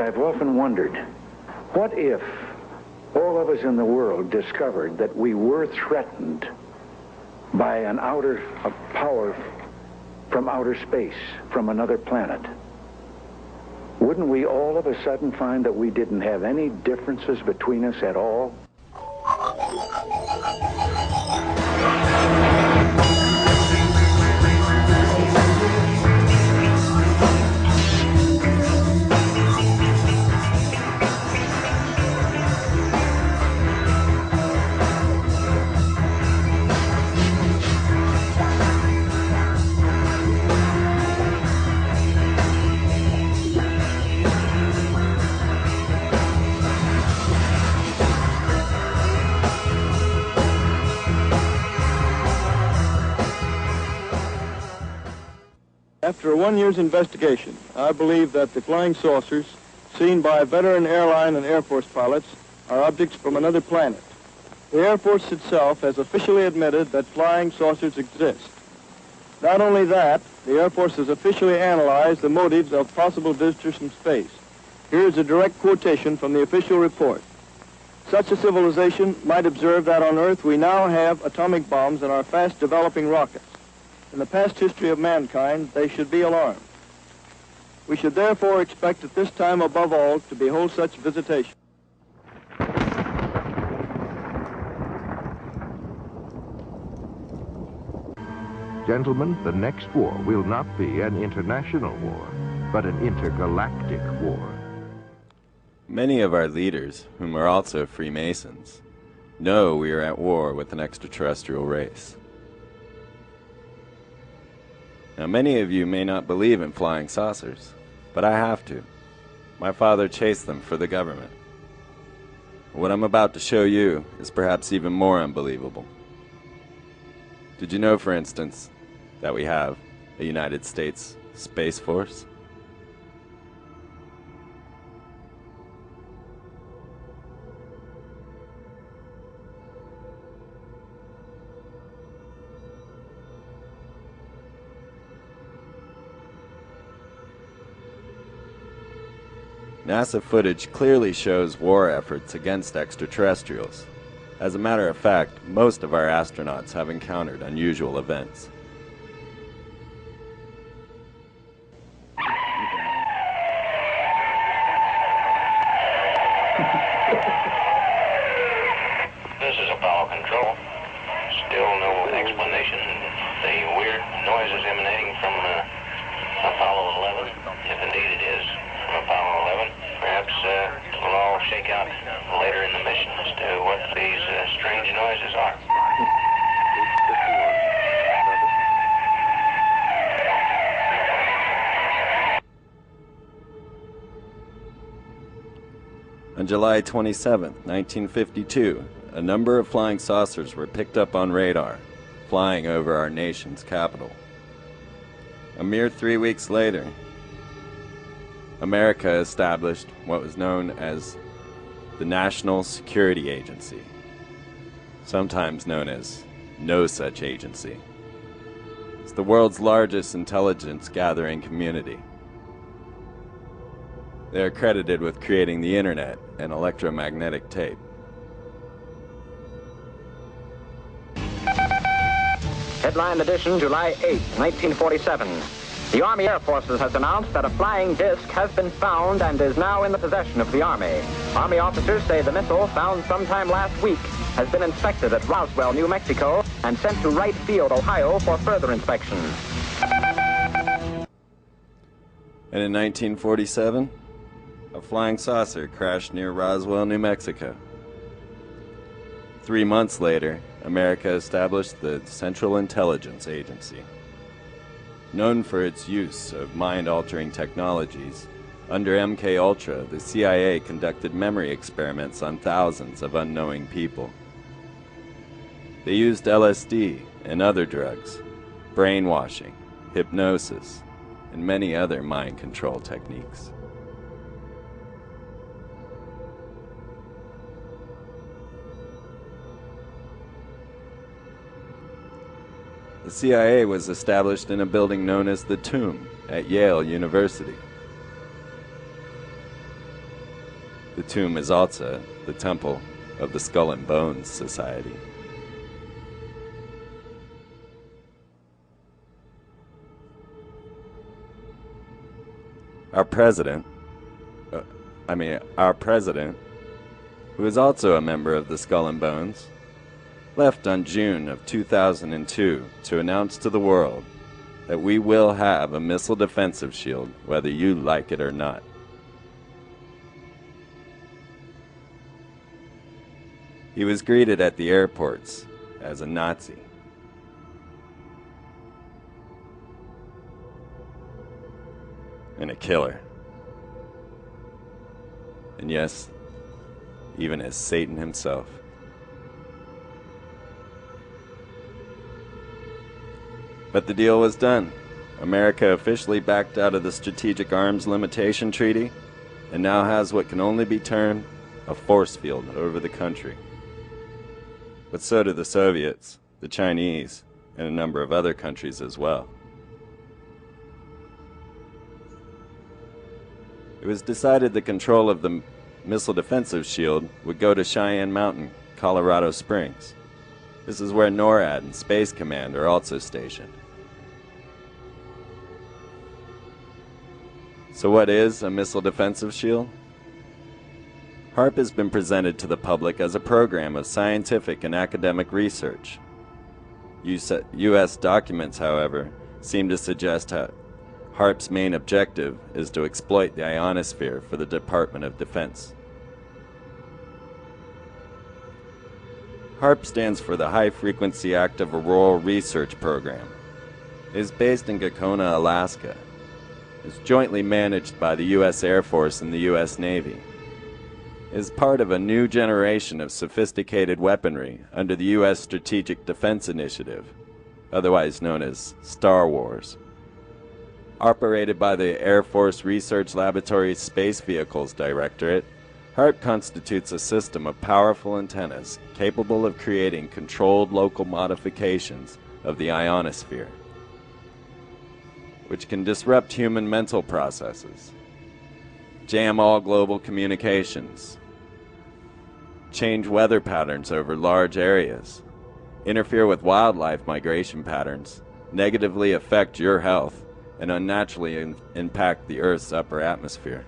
I've often wondered, what if all of us in the world discovered that we were threatened by a power from outer space, from another planet? Wouldn't we all of a sudden find that we didn't have any differences between us at all? After a 1 year's investigation, I believe that the flying saucers seen by veteran airline and Air Force pilots are objects from another planet. The Air Force itself has officially admitted that flying saucers exist. Not only that, the Air Force has officially analyzed the motives of possible visitors from space. Here is a direct quotation from the official report. Such a civilization might observe that on Earth we now have atomic bombs and are fast developing rockets. In the past history of mankind, they should be alarmed. We should therefore expect at this time above all to behold such visitation. Gentlemen, the next war will not be an international war, but an intergalactic war. Many of our leaders, whom are also Freemasons, know we are at war with an extraterrestrial race. Now, many of you may not believe in flying saucers, but I have to. My father chased them for the government. What I'm about to show you is perhaps even more unbelievable. Did you know, for instance, that we have a United States Space Force? NASA footage clearly shows war efforts against extraterrestrials. As a matter of fact, most of our astronauts have encountered unusual events. This is Apollo Control. Still no explanation. The weird noises emanating from Apollo 11, if indeed it is from Apollo 11. Perhaps we'll all shake out later in the mission as to what these strange noises are. On July 27, 1952, a number of flying saucers were picked up on radar, flying over our nation's capital. A mere 3 weeks later, America established what was known as the National Security Agency, sometimes known as No Such Agency. It's the world's largest intelligence gathering community. They are credited with creating the internet and electromagnetic tape. Headline edition, July 8, 1947. The Army Air Forces has announced that a flying disc has been found and is now in the possession of the Army. Army officers say the missile, found sometime last week, has been inspected at Roswell, New Mexico, and sent to Wright Field, Ohio, for further inspection. And in 1947, a flying saucer crashed near Roswell, New Mexico. 3 months later, America established the Central Intelligence Agency. Known for its use of mind-altering technologies, under MK-Ultra, the CIA conducted memory experiments on thousands of unknowing people. They used LSD and other drugs, brainwashing, hypnosis, and many other mind control techniques. The CIA was established in a building known as the Tomb at Yale University. The tomb is also the temple of the Skull and Bones Society. Our president, who is also a member of the Skull and Bones, left on June of 2002 to announce to the world that we will have a missile defensive shield, whether you like it or not. He was greeted at the airports as a Nazi. And a killer. And yes, even as Satan himself. But the deal was done. America officially backed out of the Strategic Arms Limitation Treaty and now has what can only be termed a force field over the country. But so do the Soviets, the Chinese, and a number of other countries as well. It was decided the control of the missile defensive shield would go to Cheyenne Mountain, Colorado Springs. This is where NORAD and Space Command are also stationed. So what is a missile defensive shield? Haarp has been presented to the public as a program of scientific and academic research. U.S. documents, however, seem to suggest Haarp's main objective is to exploit the ionosphere for the Department of Defense. Haarp stands for the High Frequency Active Auroral Research Program. It is based in Gakona, Alaska. It is jointly managed by the U.S. Air Force and the U.S. Navy. It is part of a new generation of sophisticated weaponry under the U.S. Strategic Defense Initiative, otherwise known as Star Wars. Operated by the Air Force Research Laboratory Space Vehicles Directorate, Haarp constitutes a system of powerful antennas capable of creating controlled local modifications of the ionosphere, which can disrupt human mental processes, jam all global communications, change weather patterns over large areas, interfere with wildlife migration patterns, negatively affect your health, and unnaturally impact the Earth's upper atmosphere.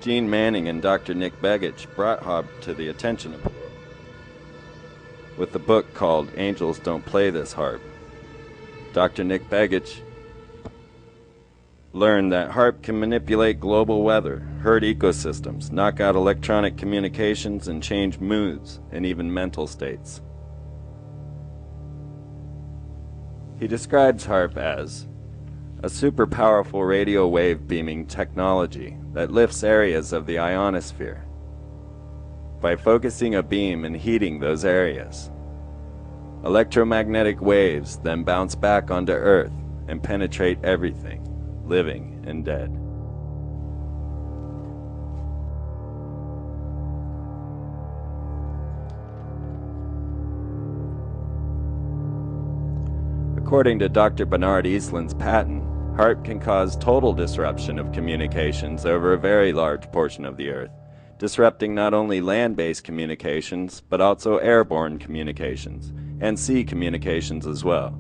Gene Manning and Dr. Nick Begich brought Haarp to the attention of with the book called Angels Don't Play This Haarp. Dr. Nick Begich learned that Haarp can manipulate global weather, hurt ecosystems, knock out electronic communications, and change moods and even mental states. He describes Haarp as a super powerful radio wave beaming technology that lifts areas of the ionosphere by focusing a beam and heating those areas. Electromagnetic waves then bounce back onto Earth and penetrate everything, living and dead. According to Dr. Bernard Eastland's patent, Haarp can cause total disruption of communications over a very large portion of the Earth, disrupting not only land-based communications, but also airborne communications, and sea communications as well.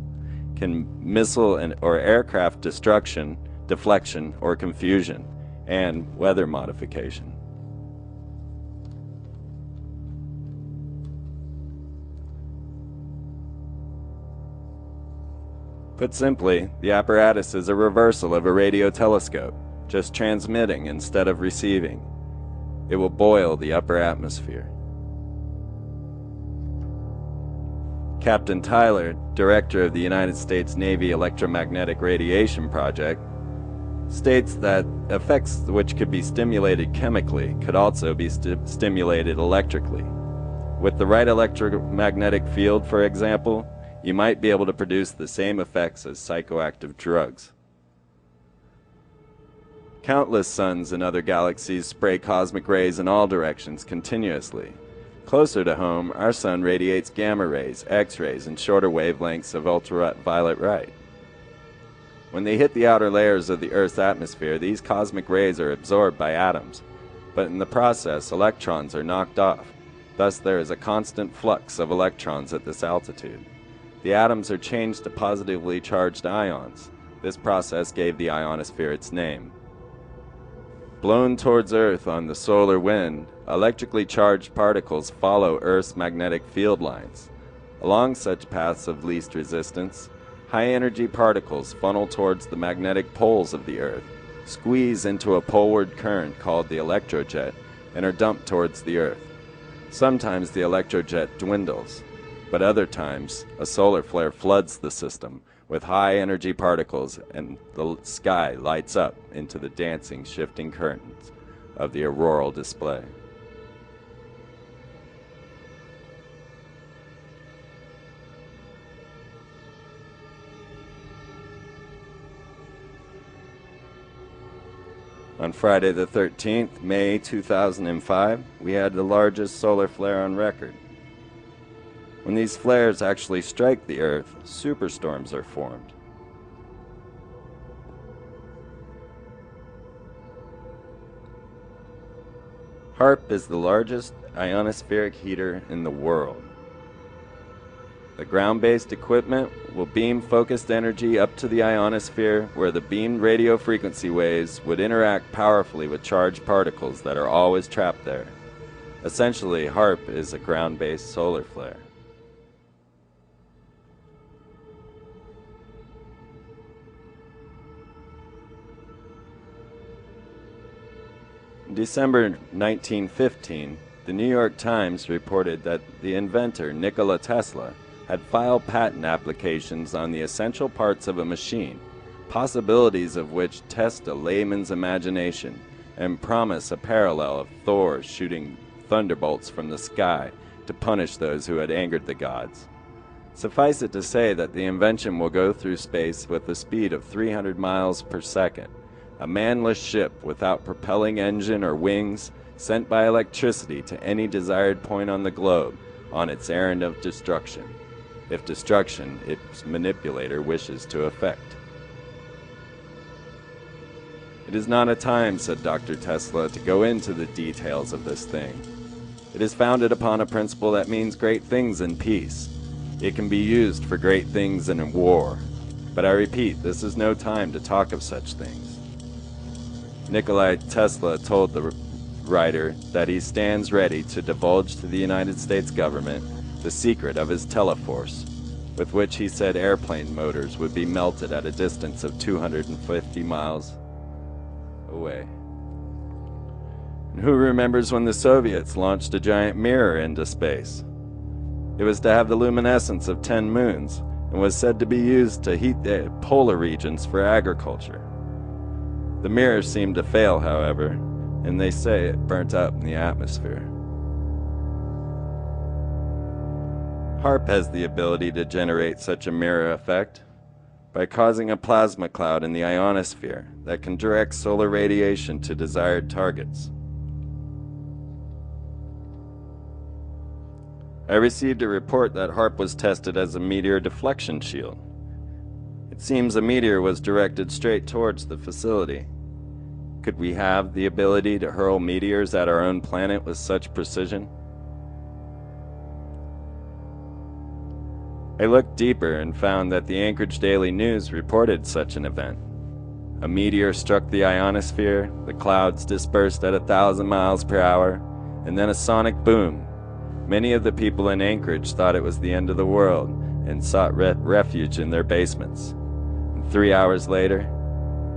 Can missile or aircraft destruction, deflection, or confusion, and weather modification. Put simply, the apparatus is a reversal of a radio telescope, just transmitting instead of receiving. It will boil the upper atmosphere. Captain Tyler, director of the United States Navy Electromagnetic Radiation Project, states that effects which could be stimulated chemically could also be stimulated electrically. With the right electromagnetic field, for example, you might be able to produce the same effects as psychoactive drugs. Countless suns in other galaxies spray cosmic rays in all directions continuously. Closer to home, our sun radiates gamma rays, X-rays, and shorter wavelengths of ultraviolet light. When they hit the outer layers of the Earth's atmosphere, these cosmic rays are absorbed by atoms, but in the process, electrons are knocked off. Thus, there is a constant flux of electrons at this altitude. The atoms are changed to positively charged ions. This process gave the ionosphere its name. Blown towards Earth on the solar wind, electrically charged particles follow Earth's magnetic field lines. Along such paths of least resistance, high-energy particles funnel towards the magnetic poles of the Earth, squeeze into a poleward current called the electrojet, and are dumped towards the Earth. Sometimes the electrojet dwindles, but other times a solar flare floods the system with high-energy particles, and the sky lights up into the dancing, shifting curtains of the auroral display. On Friday the 13th, May 2005, we had the largest solar flare on record. When these flares actually strike the Earth, superstorms are formed. Haarp is the largest ionospheric heater in the world. The ground-based equipment will beam focused energy up to the ionosphere, where the beamed radio frequency waves would interact powerfully with charged particles that are always trapped there. Essentially, Haarp is a ground-based solar flare. In December 1915, the New York Times reported that the inventor Nikola Tesla had filed patent applications on the essential parts of a machine, possibilities of which test a layman's imagination and promise a parallel of Thor shooting thunderbolts from the sky to punish those who had angered the gods. Suffice it to say that the invention will go through space with the speed of 300 miles per second, a manless ship without propelling engine or wings, sent by electricity to any desired point on the globe on its errand of destruction, if destruction its manipulator wishes to effect. It is not a time, said Dr. Tesla, to go into the details of this thing. It is founded upon a principle that means great things in peace. It can be used for great things in war. But I repeat, this is no time to talk of such things. Nikola Tesla told the writer that he stands ready to divulge to the United States government the secret of his teleforce, with which he said airplane motors would be melted at a distance of 250 miles away. And who remembers when the Soviets launched a giant mirror into space? It was to have the luminescence of 10 moons and was said to be used to heat the polar regions for agriculture. The mirror seemed to fail, however, and they say it burnt up in the atmosphere. Haarp has the ability to generate such a mirror effect by causing a plasma cloud in the ionosphere that can direct solar radiation to desired targets. I received a report that Haarp was tested as a meteor deflection shield. It seems a meteor was directed straight towards the facility. Could we have the ability to hurl meteors at our own planet with such precision? I looked deeper and found that the Anchorage Daily News reported such an event. A meteor struck the ionosphere, the clouds dispersed at 1,000 miles per hour, and then a sonic boom. Many of the people in Anchorage thought it was the end of the world and sought refuge in their basements. And 3 hours later,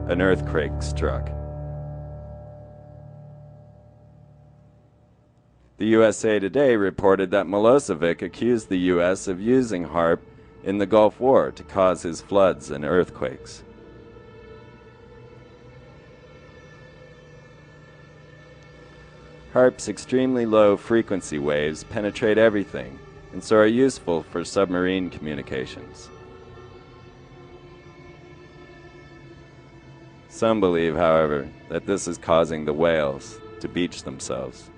an earthquake struck. The USA Today reported that Milosevic accused the U.S. of using Haarp in the Gulf War to cause his floods and earthquakes. Haarp's extremely low frequency waves penetrate everything and so are useful for submarine communications. Some believe, however, that this is causing the whales to beach themselves.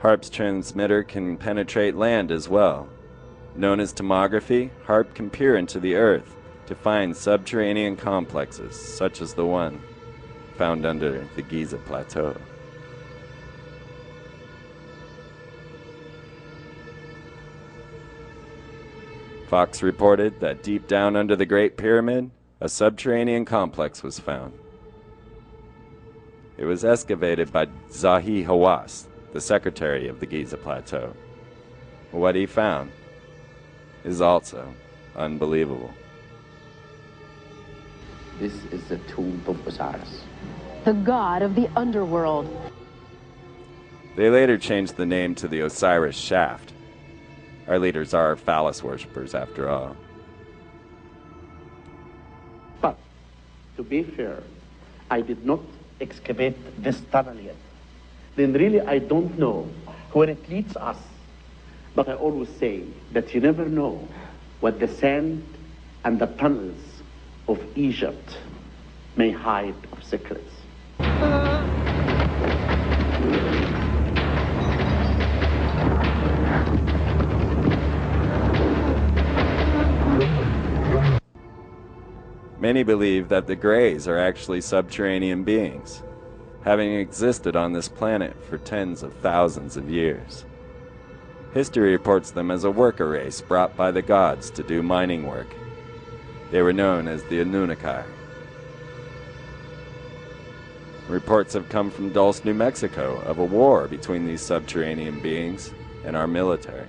Haarp's transmitter can penetrate land as well. Known as tomography, Haarp can peer into the Earth to find subterranean complexes, such as the one found under the Giza Plateau. Fox reported that deep down under the Great Pyramid, a subterranean complex was found. It was excavated by Zahi Hawass, the secretary of the Giza Plateau. What he found is also unbelievable. This is the tomb of Osiris, the god of the underworld. They later changed the name to the Osiris Shaft. Our leaders are phallus worshippers, after all. but to be fair, I did not excavate this tunnel yet. Then really I don't know where it leads us. But I always say that you never know what the sand and the tunnels of Egypt may hide of secrets. Many believe that the Greys are actually subterranean beings, having existed on this planet for tens of thousands of years. History reports them as a worker race brought by the gods to do mining work. They were known as the Anunnaki. Reports have come from Dulce, New Mexico, of a war between these subterranean beings and our military.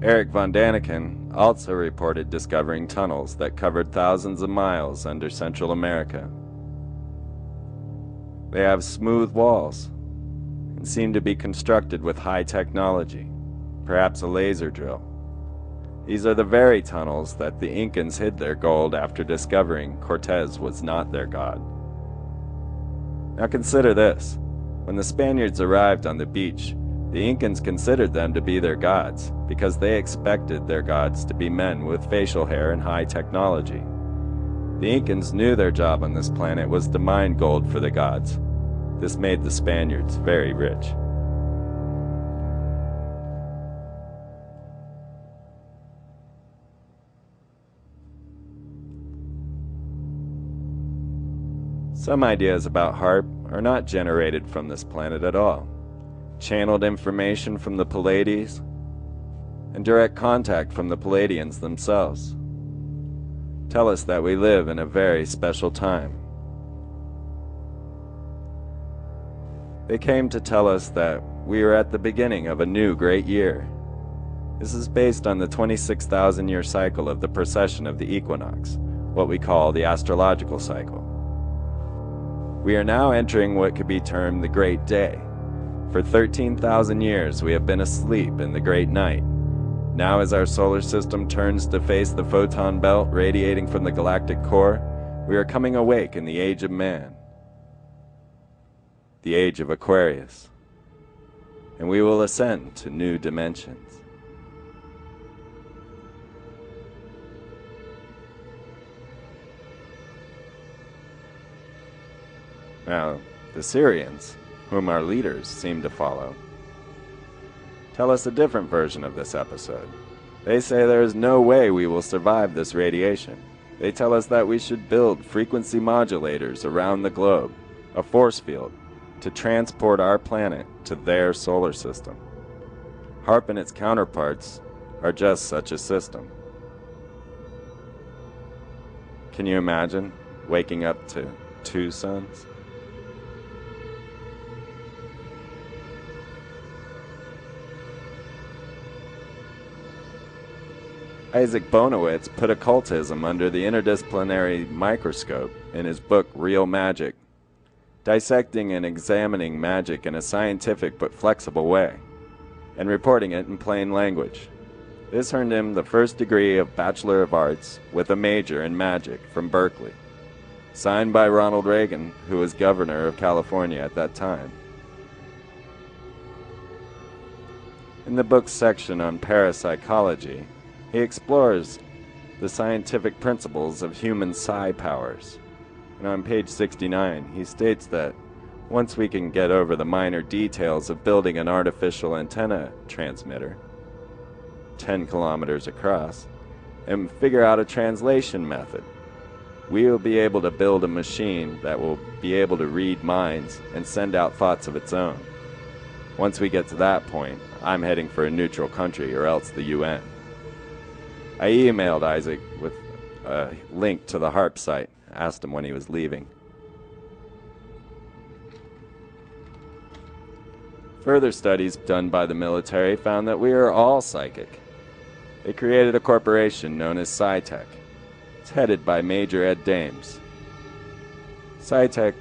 Eric von Daniken also reported discovering tunnels that covered thousands of miles under Central America. They have smooth walls and seem to be constructed with high technology, perhaps a laser drill. These are the very tunnels that the Incans hid their gold after discovering Cortez was not their god. Now consider this. When the Spaniards arrived on the beach, the Incans considered them to be their gods because they expected their gods to be men with facial hair and high technology. The Incans knew their job on this planet was to mine gold for the gods. This made the Spaniards very rich. Some ideas about Haarp are not generated from this planet at all. Channeled information from the Pleiades, and direct contact from the Pleiadians themselves tell us that we live in a very special time. They came to tell us that we are at the beginning of a new great year. This is based on the 26,000-year cycle of the precession of the equinox, what we call the astrological cycle. We are now entering what could be termed the Great Day. For 13,000 years we have been asleep in the great night. Now as our solar system turns to face the photon belt radiating from the galactic core, we are coming awake in the age of man, the age of Aquarius, and we will ascend to new dimensions. Now, the Syrians, whom our leaders seem to follow, tell us a different version of this episode. They say there is no way we will survive this radiation. They tell us that we should build frequency modulators around the globe, a force field, to transport our planet to their solar system. Haarp and its counterparts are just such a system. Can you imagine waking up to two suns? Isaac Bonowitz put occultism under the interdisciplinary microscope in his book Real Magic, dissecting and examining magic in a scientific but flexible way, and reporting it in plain language. This earned him the first degree of Bachelor of Arts with a major in magic from Berkeley, signed by Ronald Reagan, who was governor of California at that time. In the book's section on parapsychology, he explores the scientific principles of human psi powers And on page 69, he states that once we can get over the minor details of building an artificial antenna transmitter, 10 kilometers across, and figure out a translation method, we will be able to build a machine that will be able to read minds and send out thoughts of its own. Once we get to that point, I'm heading for a neutral country or else the UN. I emailed Isaac with a link to the Haarp site, asked him when he was leaving. Further studies done by the military found that we are all psychic. They created a corporation known as SciTech. It's headed by Major Ed Dames. SciTech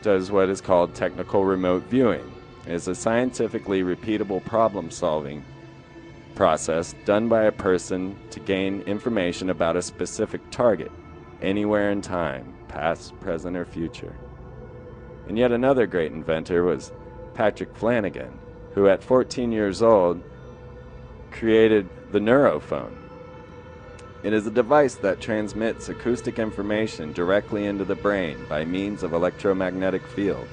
does what is called technical remote viewing. It is a scientifically repeatable problem-solving process done by a person to gain information about a specific target, anywhere in time, past, present, or future. And yet another great inventor was Patrick Flanagan, who at 14 years old created the neurophone. It is a device that transmits acoustic information directly into the brain by means of electromagnetic field.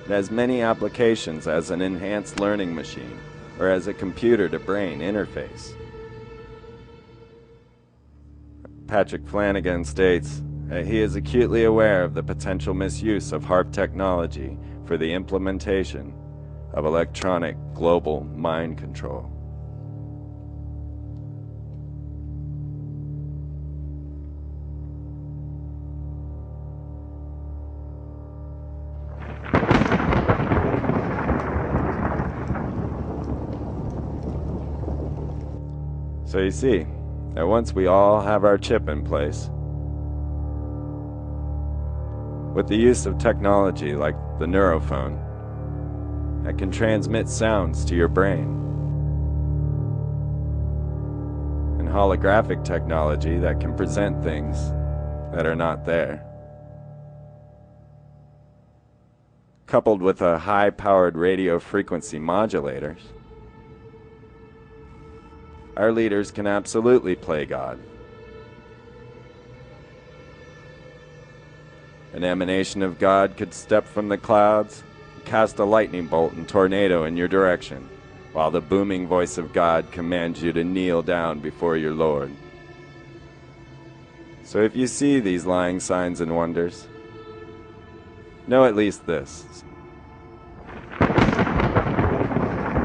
It has many applications as an enhanced learning machine or as a computer-to-brain interface. Patrick Flanagan states that he is acutely aware of the potential misuse of Haarp technology for the implementation of electronic global mind control. So you see, that once we all have our chip in place, with the use of technology like the neurophone that can transmit sounds to your brain, and holographic technology that can present things that are not there, coupled with a high-powered radio frequency modulators, our leaders can absolutely play God. An emanation of God could step from the clouds, cast a lightning bolt and tornado in your direction, while the booming voice of God commands you to kneel down before your Lord. So if you see these lying signs and wonders, know at least this: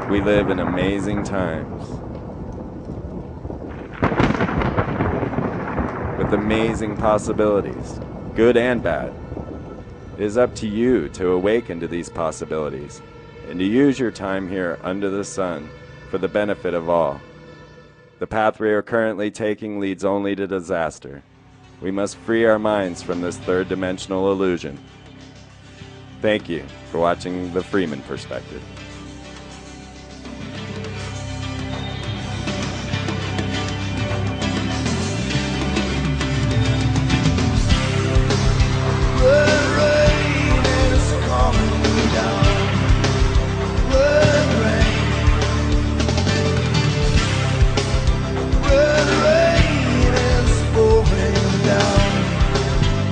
we live in amazing times, with amazing possibilities, good and bad. It is up to you to awaken to these possibilities and to use your time here under the sun for the benefit of all. The path we are currently taking leads only to disaster. We must free our minds from this third-dimensional illusion. Thank you for watching the Freeman Perspective.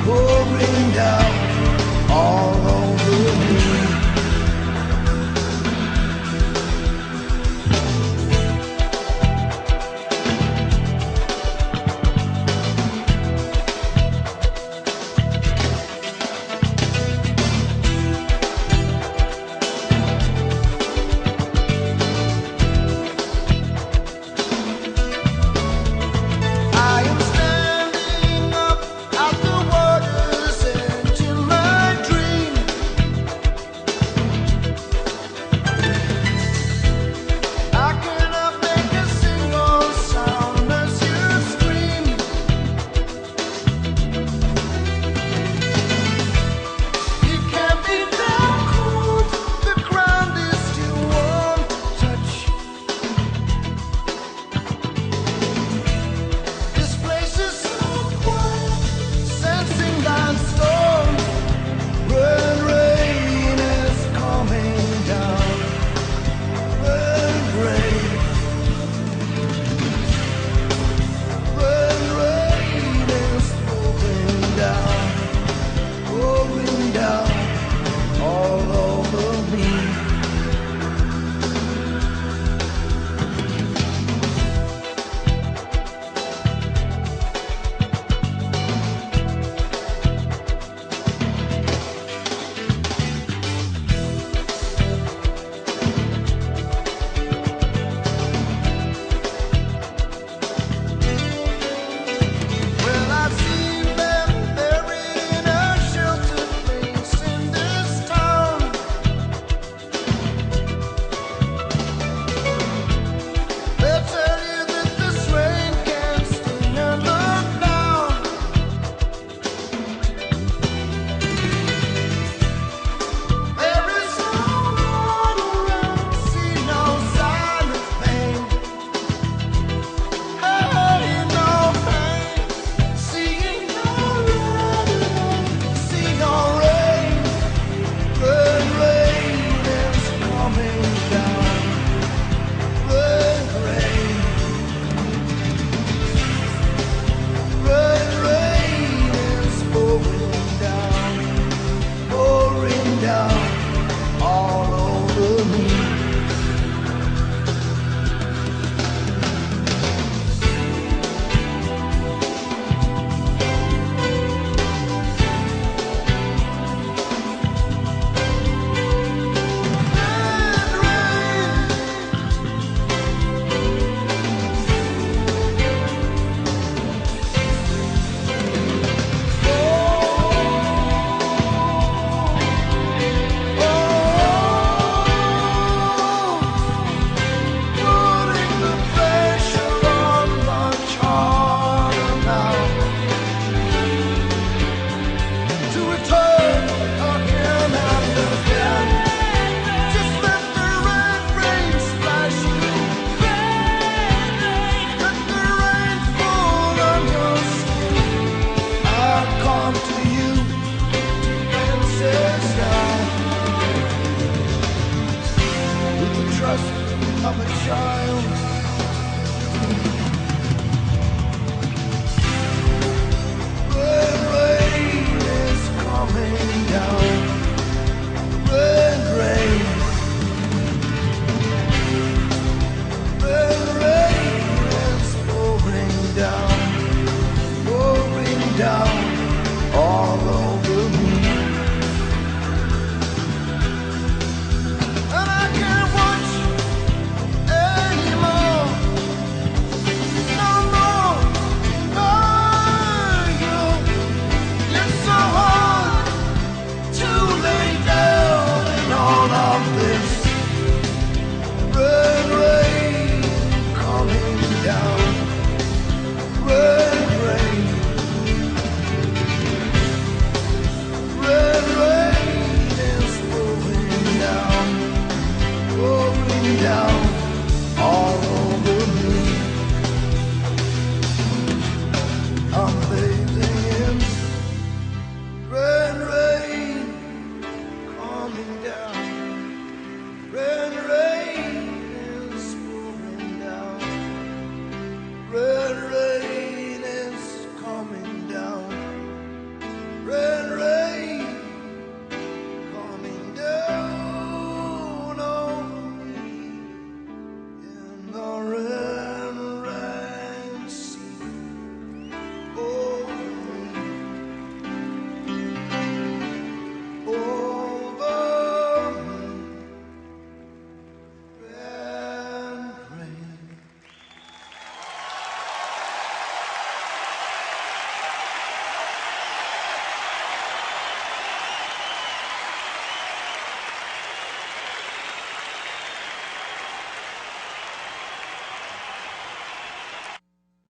Pouring down.